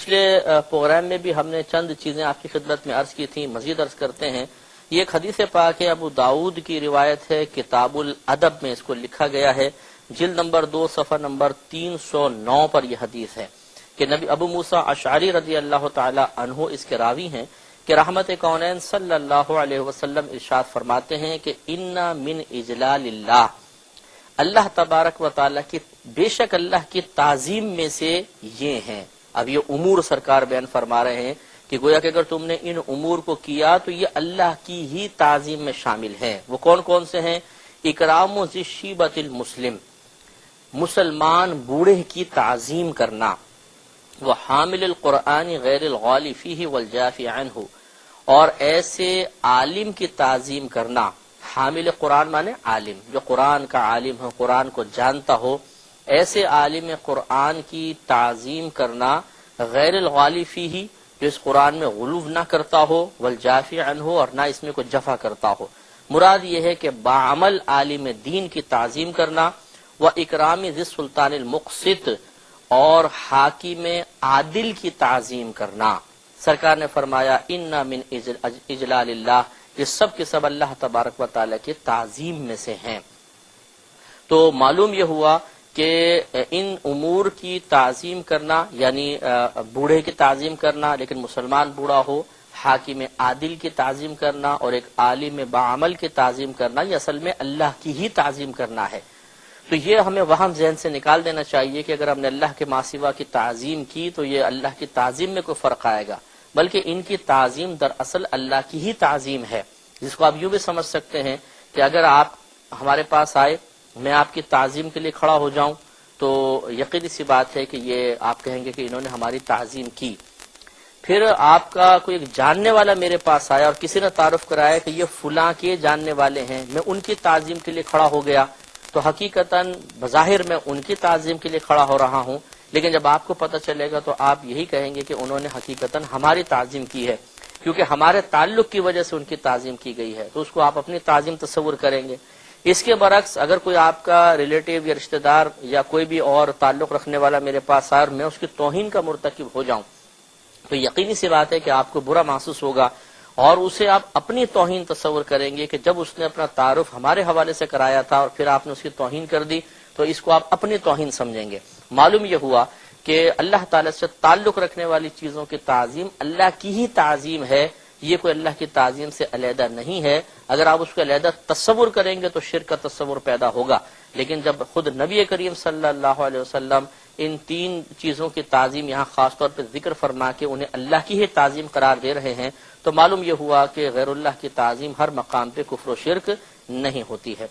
پچھلے پروگرام میں بھی ہم نے چند چیزیں آپ کی خدمت میں عرض کی تھیں، مزید عرض کرتے ہیں۔ یہ ایک حدیث پاک ہے، ابو داؤد کی روایت ہے، کتاب الادب میں اس کو لکھا گیا ہے، جلد نمبر 2 صفحہ نمبر 309 پر یہ حدیث ہے کہ نبی ابو موسیٰ اشعری رضی اللہ تعالی عنہ اس کے راوی ہیں کہ رحمت کونین صلی اللہ علیہ وسلم ارشاد فرماتے ہیں کہ انا من اجلال اللہ، اللہ تبارک و تعالی کی بے شک اللہ کی تعظیم میں سے یہ ہیں۔ اب یہ امور سرکار بیان فرما رہے ہیں کہ گویا کہ اگر تم نے ان امور کو کیا تو یہ اللہ کی ہی تعظیم میں شامل ہیں۔ وہ کون کون سے ہیں؟ اکرام ذی شیبۃ المسلم، مسلمان بوڑھے کی تعظیم کرنا، وہ حامل القرآن غیر الغالی فیہ والجافی عنہ، اور ایسے عالم کی تعظیم کرنا۔ حامل قرآن مانے عالم، جو قرآن کا عالم ہو، قرآن کو جانتا ہو، ایسے عالم قرآن کی تعظیم کرنا، غیر الغالی فیہ، جو اس قرآن میں غلو نہ کرتا ہو، والجافی عنہ، اور نہ اس میں کوئی جفا کرتا ہو۔ مراد یہ ہے کہ باعمل عالم دین کی تعظیم کرنا، و اکرام ذی السلطان المقسط، اور حاکم عادل کی تعظیم کرنا۔ سرکار نے فرمایا انا من اجلال اللہ، یہ سب کے سب اللہ تبارک و تعالی کی تعظیم میں سے ہیں۔ تو معلوم یہ ہوا کہ ان امور کی تعظیم کرنا، یعنی بوڑھے کی تعظیم کرنا لیکن مسلمان بوڑھا ہو، حاکم عادل کی تعظیم کرنا، اور ایک عالم باعمل کی تعظیم کرنا، یہ اصل میں اللہ کی ہی تعظیم کرنا ہے۔ تو یہ ہمیں وہاں ذہن سے نکال دینا چاہیے کہ اگر ہم نے اللہ کے ماں سوا کی تعظیم کی تو یہ اللہ کی تعظیم میں کوئی فرق آئے گا، بلکہ ان کی تعظیم دراصل اللہ کی ہی تعظیم ہے، جس کو آپ یوں بھی سمجھ سکتے ہیں کہ اگر آپ ہمارے پاس آئے، میں آپ کی تعظیم کے لیے کھڑا ہو جاؤں تو یقینی سی بات ہے کہ یہ آپ کہیں گے کہ انہوں نے ہماری تعظیم کی۔ پھر آپ کا کوئی ایک جاننے والا میرے پاس آیا اور کسی نے تعارف کرایا کہ یہ فلاں کے جاننے والے ہیں، میں ان کی تعظیم کے لیے کھڑا ہو گیا، تو حقیقتاً بظاہر میں ان کی تعظیم کے لیے کھڑا ہو رہا ہوں، لیکن جب آپ کو پتہ چلے گا تو آپ یہی کہیں گے کہ انہوں نے حقیقتاً ہماری تعظیم کی ہے، کیونکہ ہمارے تعلق کی وجہ سے ان کی تعظیم کی گئی ہے، تو اس کو آپ اپنی تعظیم تصور کریں گے۔ اس کے برعکس اگر کوئی آپ کا ریلیٹیو یا رشتہ دار یا کوئی بھی اور تعلق رکھنے والا میرے پاس آئے اور میں اس کی توہین کا مرتکب ہو جاؤں تو یقینی سی بات ہے کہ آپ کو برا محسوس ہوگا، اور اسے آپ اپنی توہین تصور کریں گے کہ جب اس نے اپنا تعارف ہمارے حوالے سے کرایا تھا اور پھر آپ نے اس کی توہین کر دی تو اس کو آپ اپنی توہین سمجھیں گے۔ معلوم یہ ہوا کہ اللہ تعالی سے تعلق رکھنے والی چیزوں کی تعظیم اللہ کی ہی تعظیم ہے، یہ کوئی اللہ کی تعظیم سے علیحدہ نہیں ہے۔ اگر آپ اس کو علیحدہ تصور کریں گے تو شرک کا تصور پیدا ہوگا، لیکن جب خود نبی کریم صلی اللہ علیہ وسلم ان تین چیزوں کی تعظیم یہاں خاص طور پہ ذکر فرما کے انہیں اللہ کی ہی تعظیم قرار دے رہے ہیں تو معلوم یہ ہوا کہ غیر اللہ کی تعظیم ہر مقام پہ کفر و شرک نہیں ہوتی ہے۔